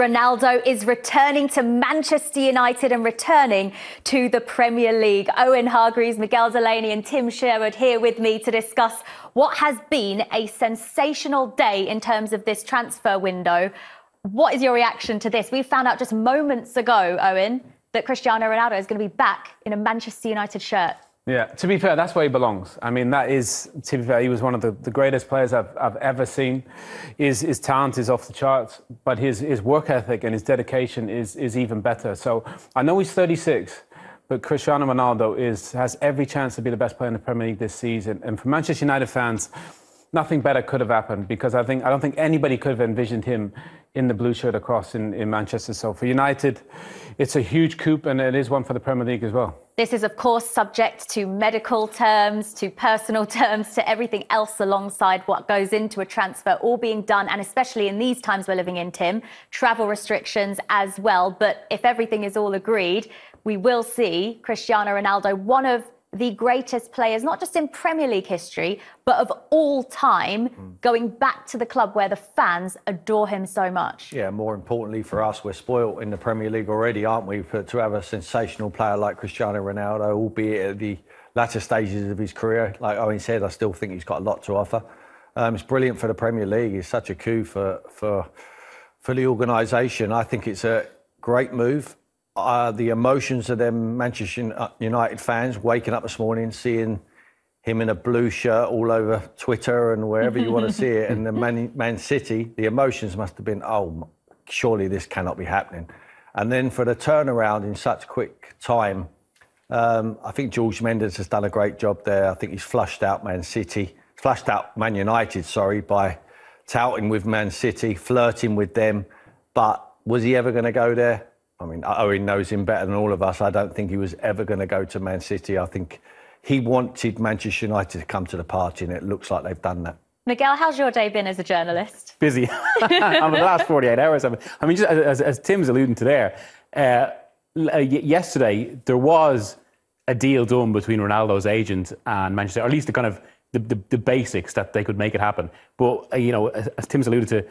Ronaldo is returning to Manchester United and returning to the Premier League. Owen Hargreaves, Miguel Delaney and Tim Sherwood here with me to discuss what has been a sensational day in terms of this transfer window. What is your reaction to this? We found out just moments ago, Owen, that Cristiano Ronaldo is going to be back in a Manchester United shirt. Yeah, to be fair, that's where he belongs. I mean, that is, to be fair, he was one of the greatest players I've ever seen. His talent is off the charts, but his work ethic and his dedication is even better. So I know he's 36, but Cristiano Ronaldo has every chance to be the best player in the Premier League this season. And for Manchester United fans, nothing better could have happened, because I don't think anybody could have envisioned him in the blue shirt across in Manchester. So for United, it's a huge coup, and it is one for the Premier League as well. This is, of course, subject to medical terms, to personal terms, to everything else alongside what goes into a transfer, all being done, and especially in these times we're living in, Tim, travel restrictions as well. But if everything is all agreed, we will see Cristiano Ronaldo, one of the greatest players, not just in Premier League history, but of all time, going back to the club where the fans adore him so much. Yeah, more importantly for us, we're spoilt in the Premier League already, aren't we? To have a sensational player like Cristiano Ronaldo, albeit at the latter stages of his career. Like Owen said, I still think he's got a lot to offer. It's brilliant for the Premier League. It's such a coup for the organisation. I think it's a great move. The emotions of them Manchester United fans waking up this morning, seeing him in a blue shirt all over Twitter and wherever you want to see it, and the Man City, the emotions must have been, oh, surely this cannot be happening. And then for the turnaround in such quick time, I think Jorge Mendes has done a great job there. I think he's flushed out Man United, by touting with Man City, flirting with them. But was he ever going to go there? I mean, Owen knows him better than all of us. I don't think he was ever going to go to Man City. I think he wanted Manchester United to come to the party, and it looks like they've done that. Miguel, how's your day been as a journalist? Busy. The last 48 hours. I mean, just as Tim's alluding to there, yesterday there was a deal done between Ronaldo's agent and Manchester, or at least the kind of the basics that they could make it happen. But, you know, as Tim's alluded to,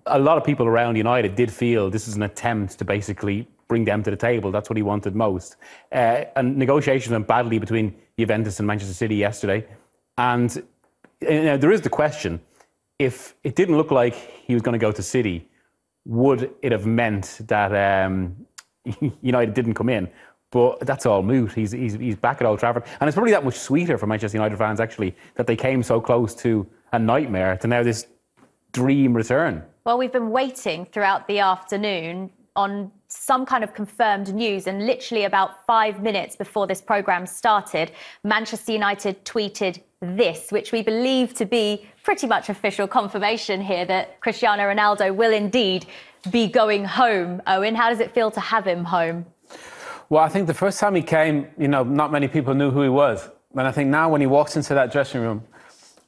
a lot of people around United did feel this is an attempt to basically bring them to the table. That's what he wanted most. And negotiations went badly between Juventus and Manchester City yesterday. And there is the question, if it didn't look like he was going to go to City, would it have meant that United didn't come in? But that's all moot. He's back at Old Trafford. And it's probably that much sweeter for Manchester United fans, actually, that they came so close to a nightmare to now this dream return. Well, we've been waiting throughout the afternoon on some kind of confirmed news, and literally about 5 minutes before this programme started, Manchester United tweeted this, which we believe to be pretty much official confirmation here that Cristiano Ronaldo will indeed be going home. Owen, how does it feel to have him home? Well, I think the first time he came, you know, not many people knew who he was. And I think now when he walks into that dressing room,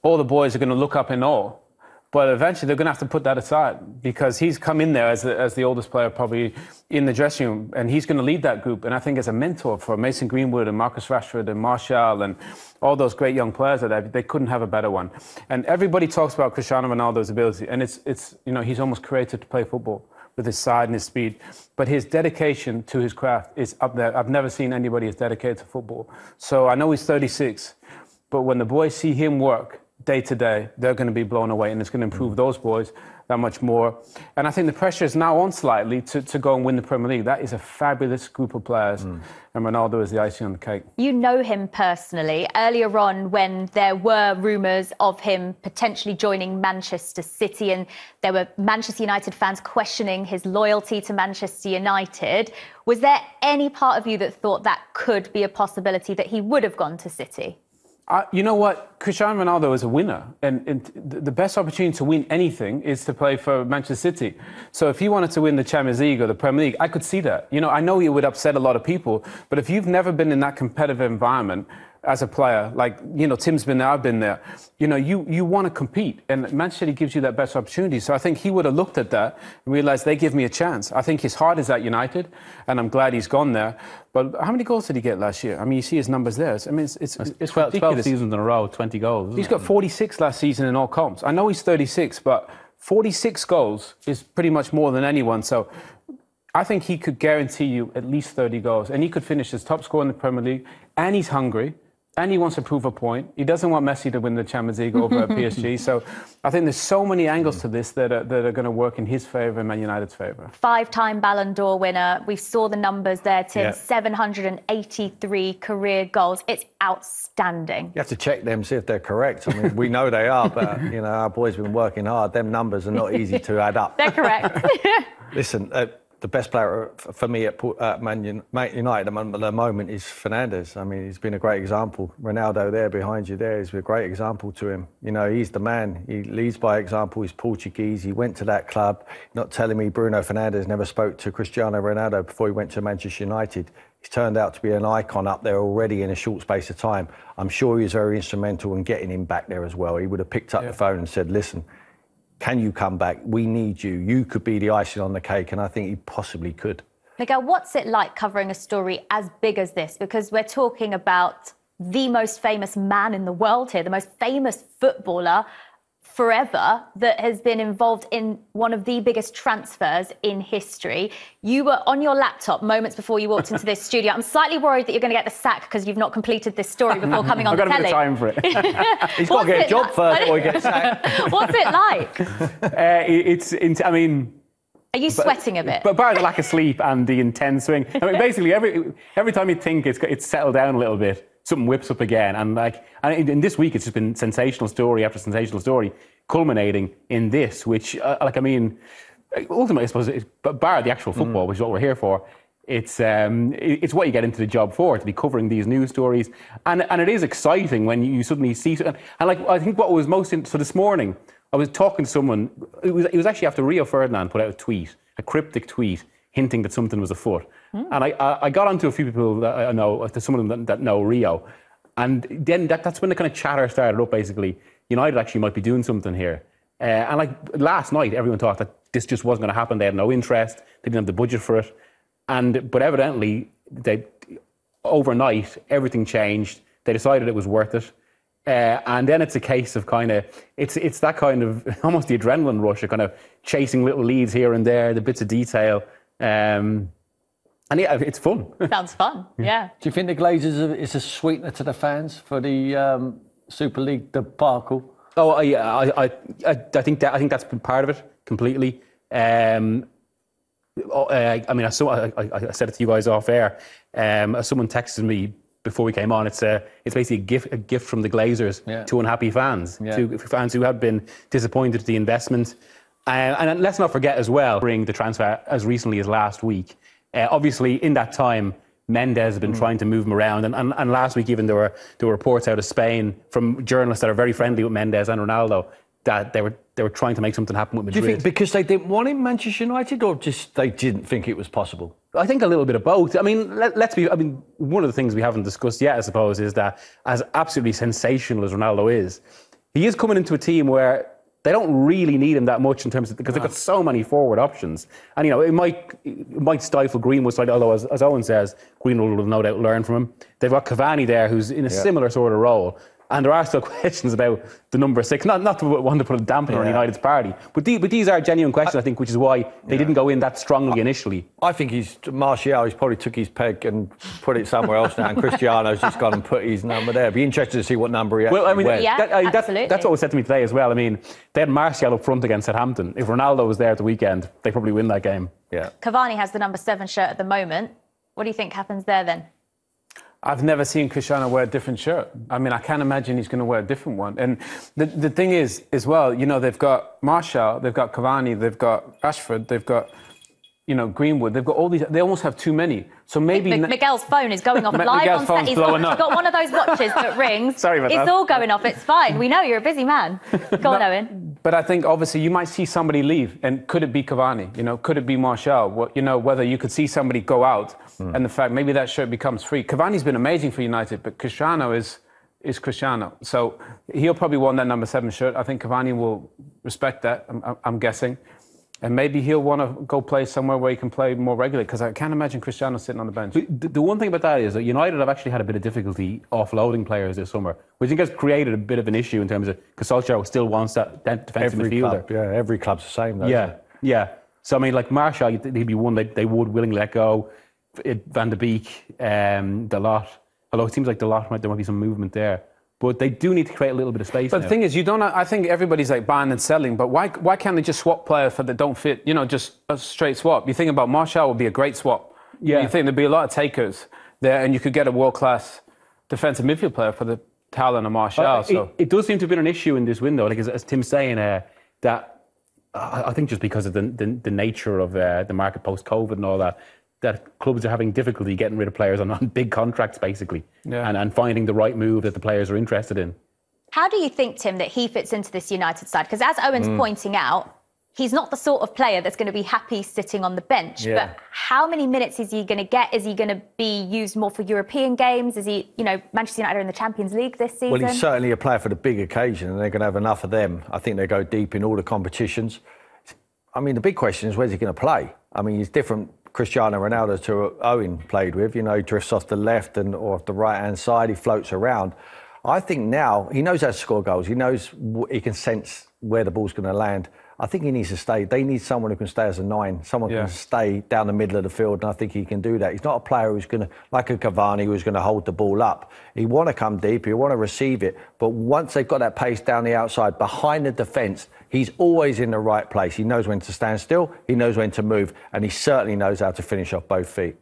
all the boys are going to look up in awe. But eventually they're going to have to put that aside, because he's come in there as the oldest player probably in the dressing room, and he's going to lead that group. And I think as a mentor for Mason Greenwood and Marcus Rashford and Martial and all those great young players, they couldn't have a better one. And everybody talks about Cristiano Ronaldo's ability, and it's you know, he's almost created to play football with his side and his speed. But his dedication to his craft is up there. I've never seen anybody as dedicated to football. So I know he's 36, but when the boys see him work day to day, they're going to be blown away, and it's going to improve those boys that much more. And I think the pressure is now on slightly to go and win the Premier League. That is a fabulous group of players, and Ronaldo is the icing on the cake. You know him personally. Earlier on, when there were rumours of him potentially joining Manchester City, and there were Manchester United fans questioning his loyalty to Manchester United, was there any part of you that thought that could be a possibility, that he would have gone to City? You know what? Cristiano Ronaldo is a winner, and the best opportunity to win anything is to play for Manchester City. So if he wanted to win the Champions League or the Premier League, I could see that. You know, I know it would upset a lot of people, but if you've never been in that competitive environment as a player, like, you know, Tim's been there, I've been there, you know, you want to compete, and Manchester City gives you that best opportunity. So I think he would have looked at that and realised they give me a chance. I think his heart is at United, and I'm glad he's gone there. But how many goals did he get last year? I mean, you see his numbers there. I mean, it's 12 seasons in a row, 20 goals. He's got 46 last season in all comps. I know he's 36, but 46 goals is pretty much more than anyone. So I think he could guarantee you at least 30 goals, and he could finish as top scorer in the Premier League. And he's hungry, and he wants to prove a point. He doesn't want Messi to win the Champions League over at PSG. So I think there's so many angles to this that are going to work in his favour and Man United's favour. 5-time Ballon d'Or winner. We saw the numbers there, Tim. Yeah. 783 career goals. It's outstanding. You have to check them, see if they're correct. I mean, we know they are, but, you know, our boys have been working hard. Them numbers are not easy to add up. They're correct. Listen, the best player for me at Man United at the moment is Fernandes. I mean, he's been a great example. Ronaldo there behind you there is a great example to him. You know, he's the man. He leads by example. He's Portuguese. He went to that club. Not telling me Bruno Fernandes never spoke to Cristiano Ronaldo before he went to Manchester United. He's turned out to be an icon up there already in a short space of time. I'm sure he was very instrumental in getting him back there as well. He would have picked up the phone and said, listen, can you come back? We need you. You could be the icing on the cake, and I think he possibly could. Miguel, what's it like covering a story as big as this? Because we're talking about the most famous man in the world here, the most famous footballer forever that has been involved in one of the biggest transfers in history. You were on your laptop moments before you walked into this studio. I'm slightly worried that you're going to get the sack because you've not completed this story before coming on the telly. I've got a bit of time for it. He's got to get a job first before he gets sacked. What's it like? I mean... Are you sweating a bit? But bar the lack of sleep and the intense swing. I mean, basically, every time you think it's settled down a little bit, something whips up again. And in this week, it's just been sensational story after sensational story, culminating in this, which, ultimately, I suppose, bar the actual football, which is what we're here for, it's what you get into the job for, to be covering these news stories. And it is exciting when you suddenly see... And I think what was most... So this morning, I was talking to someone, it was actually after Rio Ferdinand put out a cryptic tweet, hinting that something was afoot. And I got onto a few people that I know, to some of them that know Rio. And then that's when the kind of chatter started up, basically. United actually might be doing something here. And last night, everyone thought that this just wasn't going to happen. They had no interest. They didn't have the budget for it. But evidently, overnight, everything changed. They decided it was worth it. And then it's a case of it's that kind of almost the adrenaline rush of kind of chasing little leads here and there, the bits of detail. And yeah, it's fun. Sounds fun, yeah. Do you think the Glazers is a sweetener to the fans for the Super League debacle? Oh, I think that's been part of it completely. I said it to you guys off air. Someone texted me before we came on. It's basically a gift from the Glazers to unhappy fans, to fans who have been disappointed at the investment. And let's not forget as well, bring the transfer as recently as last week. Obviously, in that time, Mendes has been trying to move him around, and last week even there were reports out of Spain from journalists that are very friendly with Mendes and Ronaldo that they were trying to make something happen with Madrid. Do you think because they didn't want him, Manchester United, or just they didn't think it was possible? I think a little bit of both. I mean, one of the things we haven't discussed yet, I suppose, is that as absolutely sensational as Ronaldo is, he is coming into a team where they don't really need him that much in terms of, because they've got so many forward options. And, it might stifle Greenwood slightly, although, as Owen says, Greenwood will no doubt learn from him. They've got Cavani there, who's in a similar sort of role. And there are still questions about the number 6. Not to want to put a dampener on United's party, but these are genuine questions, I think, which is why they didn't go in that strongly initially. I think Martial, he's probably took his peg and put it somewhere else now, and Cristiano's just gone and put his number there. Be interested to see what number he actually wears. That's what was said to me today as well. I mean, they had Martial up front against Southampton. If Ronaldo was there at the weekend, they probably win that game. Yeah. Cavani has the number 7 shirt at the moment. What do you think happens there then? I've never seen Cristiano wear a different shirt. I mean, I can't imagine he's going to wear a different one. And the thing is, as well, they've got Martial, they've got Cavani, they've got Rashford, they've got, Greenwood. They've got all these. They almost have too many. So maybe Miguel's phone is going off live Miguel's on phone's set. blowing up. He's got one of those watches that rings. Sorry about that. It's all going off. It's fine. We know you're a busy man. Go on, Owen. But I think obviously you might see somebody leave, and could it be Cavani? Could it be Martial? Whether you could see somebody go out, and the fact maybe that shirt becomes free. Cavani's been amazing for United, but Cristiano is Cristiano, so he'll probably want that number 7 shirt. I think Cavani will respect that. I'm guessing. And maybe he'll want to go play somewhere where he can play more regularly, because I can't imagine Cristiano sitting on the bench. The one thing about that is that United have actually had a bit of difficulty offloading players this summer, which I think has created a bit of an issue in terms of, because Solskjaer still wants that defensive midfielder. Every club's the same, though. Yeah. So, I mean, like Martial, he'd be one they would willingly let go. Van de Beek, Dalot. Although it seems like Dalot, there might be some movement there. But they do need to create a little bit of space. But the thing is, I think everybody's like buying and selling, but why can't they just swap players that don't fit? Just a straight swap. You think about Martial would be a great swap. Yeah. You think there'd be a lot of takers there, and you could get a world-class defensive midfield player for the talent of Martial. It does seem to have been an issue in this window, like as Tim's saying, that I think just because of the nature of the market post-COVID and all that clubs are having difficulty getting rid of players on big contracts, basically, and finding the right move that the players are interested in. How do you think, Tim, that he fits into this United side? Because as Owen's pointing out, he's not the sort of player that's going to be happy sitting on the bench. Yeah. But how many minutes is he going to get? Is he going to be used more for European games? Is he, Manchester United are in the Champions League this season? Well, he's certainly a player for the big occasion, and they're going to have enough of them. I think they go deep in all the competitions. I mean, the big question is, where's he going to play? I mean, he's different Cristiano Ronaldo to Owen played with. He drifts off the left or off the right-hand side. He floats around. I think now he knows how to score goals. He knows he can sense where the ball's going to land. I think he needs to stay. They need someone who can stay as a 9, someone who can stay down the middle of the field, and I think he can do that. He's not a player who's going to, like a Cavani, who's going to hold the ball up. He want to come deep, he want to receive it, but once they've got that pace down the outside, behind the defence, he's always in the right place. He knows when to stand still, he knows when to move, and he certainly knows how to finish off both feet.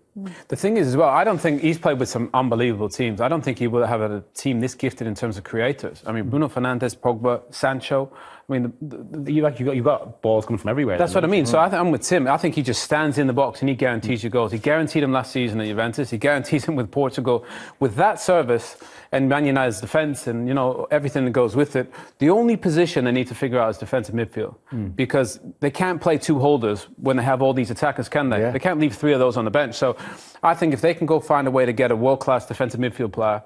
The thing is as well, I don't think he's played with some unbelievable teams. I don't think he will have a team this gifted in terms of creators. I mean, Bruno Fernandes, Pogba, Sancho. I mean, you've got balls coming from everywhere. That's what I mean. So I'm with Tim. I think he just stands in the box and he guarantees you goals. He guaranteed him last season at Juventus. He guarantees him with Portugal. With that service and Man United's defence and, everything that goes with it, the only position they need to figure out is defensive midfield. Because they can't play 2 holders when they have all these attackers, can they? Yeah. They can't leave 3 of those on the bench. So I think if they can go find a way to get a world-class defensive midfield player,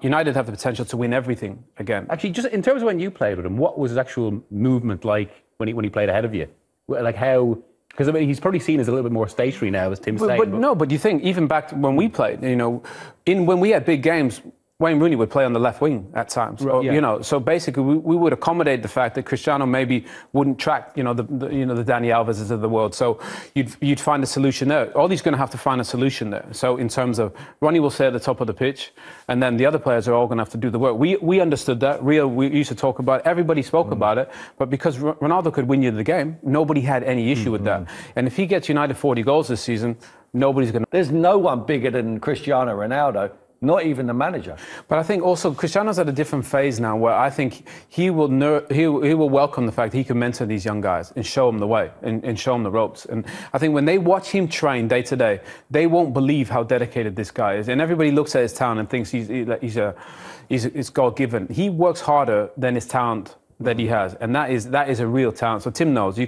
United have the potential to win everything again. Actually, just in terms of when you played with him, what was his actual movement like when he played ahead of you? Like how? Because I mean, he's probably seen as a little bit more stationary now, as Tim's saying. But you think even back to when we played, when we had big games, Wayne Rooney would play on the left wing at times, so basically we would accommodate the fact that Cristiano maybe wouldn't track, the Dani Alveses of the world. So you'd find a solution there. Ollie's going to have to find a solution there. So in terms of Ronnie will stay at the top of the pitch, and then the other players are all going to have to do the work. We understood that. We used to talk about it. Everybody spoke about it, but because Ronaldo could win you the game, nobody had any issue with that. And if he gets United 40 goals this season, nobody's going to. There's no one bigger than Cristiano Ronaldo. Not even the manager. But I think also Cristiano's at a different phase now where I think he will welcome the fact that he can mentor these young guys and show them the way and show them the ropes. And I think when they watch him train day to day, they won't believe how dedicated this guy is. And everybody looks at his talent and thinks he's God-given. He works harder than his talent that he has, and that is a real talent. So Tim knows you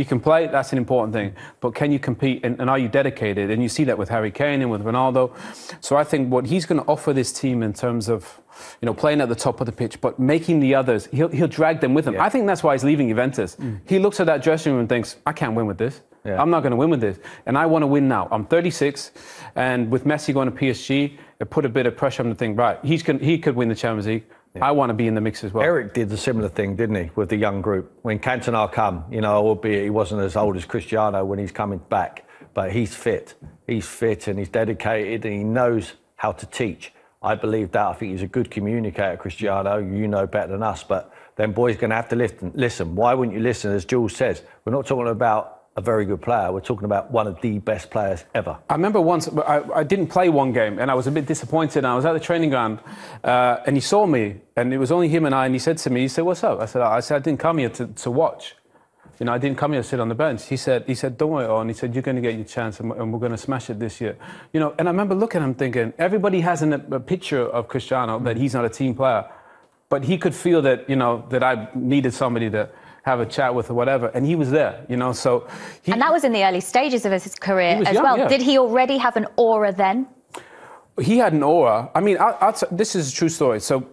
can play, that's an important thing, but can you compete and are you dedicated? And you see that with Harry Kane and with Ronaldo. So I think what he's going to offer this team in terms of playing at the top of the pitch, but making the others, he'll drag them with him. Yeah. I think that's why he's leaving Juventus. He looks at that dressing room and thinks, I can't win with this. Yeah. I'm not going to win with this, and I want to win now. I'm 36, and with Messi going to PSG, it put a bit of pressure on the thing. Right, he could win the Champions League. Yeah. I want to be in the mix as well. Eric did a similar thing, didn't he, with the young group? When Cantona come, albeit he wasn't as old as Cristiano when he's coming back, but he's fit. He's fit and he's dedicated and he knows how to teach. I believe that. I think he's a good communicator, Cristiano. You know better than us, but then boys going to have to listen. Why wouldn't you listen? As Jules says, we're not talking about a very good player. We're talking about one of the best players ever. I remember once, I didn't play one game and I was a bit disappointed. And I was at the training ground and he saw me and it was only him and I, and he said to me, what's up? I said, I didn't come here to watch. I didn't come here to sit on the bench. He said, don't worry, Owen. He said, you're going to get your chance and we're going to smash it this year. And I remember looking at him thinking, everybody has a picture of Cristiano that he's not a team player, but he could feel that, that I needed somebody to have a chat with or whatever, and he was there, so... And that was in the early stages of his career as young, well. Yeah. Did he already have an aura then? He had an aura. I mean, this is a true story. So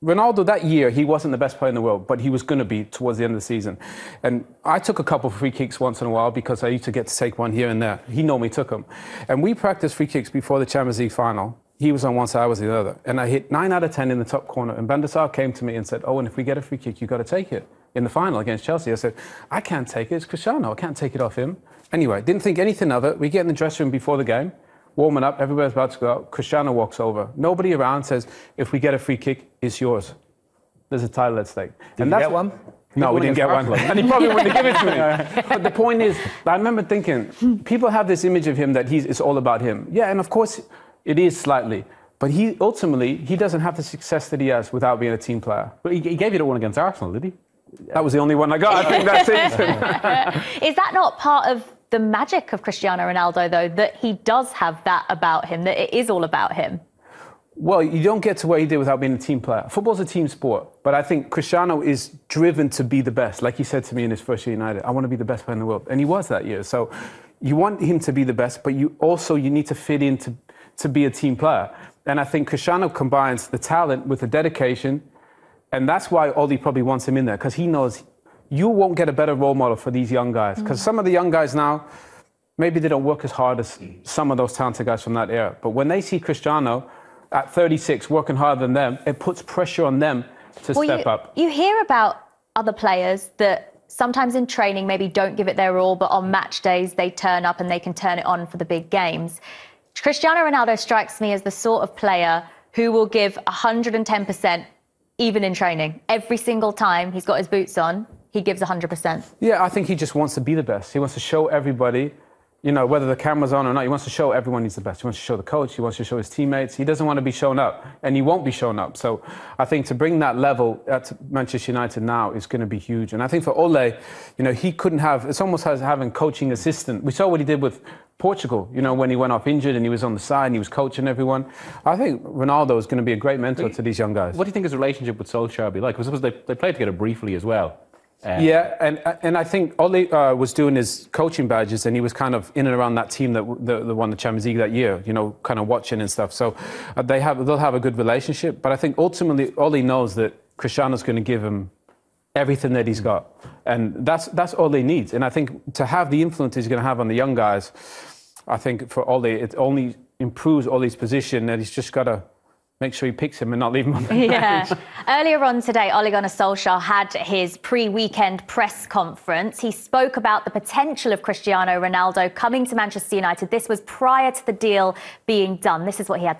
Ronaldo that year, he wasn't the best player in the world, but he was going to be towards the end of the season. And I took a couple of free kicks once in a while because I used to get to take one here and there. He normally took them. And we practiced free kicks before the Champions League final. He was on one side, I was the other. And I hit 9 out of 10 in the top corner. And Van der Sar came to me and said, "Owen, if we get a free kick, you've got to take it." In the final against Chelsea, I said, "I can't take it. It's Cristiano. I can't take it off him." Anyway, didn't think anything of it. We get in the dressing room before the game, warming up, everybody's about to go out. Cristiano walks over. Nobody around, says, "If we get a free kick, it's yours. There's a title at stake." Did you get one? No, we didn't get one. And he probably wouldn't have given it to me. But the point is, I remember thinking, people have this image of him that it's all about him. Yeah, and of course it is slightly. But he doesn't have the success that he has without being a team player. But he gave you the one against Arsenal, did he? That was the only one I got, I think, that season. Is that not part of the magic of Cristiano Ronaldo, though, that he does have that about him, that it is all about him? Well, you don't get to where he did without being a team player. Football's a team sport, but I think Cristiano is driven to be the best. Like he said to me in his first year at United, "I want to be the best player in the world." And he was that year. So you want him to be the best, but you need to fit in to be a team player. And I think Cristiano combines the talent with the dedication, and that's why Oli probably wants him in there, because he knows you won't get a better role model for these young guys. Because some of the young guys now, maybe they don't work as hard as some of those talented guys from that era. But when they see Cristiano at 36 working harder than them, it puts pressure on them to step up. You hear about other players that sometimes in training maybe don't give it their all, but on match days they turn up and they can turn it on for the big games. Cristiano Ronaldo strikes me as the sort of player who will give 110% even in training. Every single time he's got his boots on, he gives 100%. Yeah, I think he just wants to be the best. He wants to show everybody, whether the camera's on or not, he wants to show everyone he's the best. He wants to show the coach, he wants to show his teammates. He doesn't want to be shown up, and he won't be shown up. So I think to bring that level at Manchester United now is going to be huge. And I think for Ole, he couldn't have, it's almost as having coaching assistant. We saw what he did with Portugal, when he went off injured and he was on the side and he was coaching everyone. I think Ronaldo is going to be a great mentor to these young guys. What do you think his relationship with Solskjaer will be like? Because they played together briefly as well. Yeah, and I think Ole was doing his coaching badges, and he was kind of in and around that team that won the Champions League that year, kind of watching and stuff. So they'll have a good relationship. But I think ultimately Ole knows that Cristiano's going to give him everything that he's got, and that's all he needs. And I think to have the influence he's going to have on the young guys, I think for Ole it only improves Ole's position, and he's just got to make sure he picks him and not leave him on the bench. Earlier on today, Ole Gunnar Solskjaer had his pre-weekend press conference. He spoke about the potential of Cristiano Ronaldo coming to Manchester United. This was prior to the deal being done. This is what he had to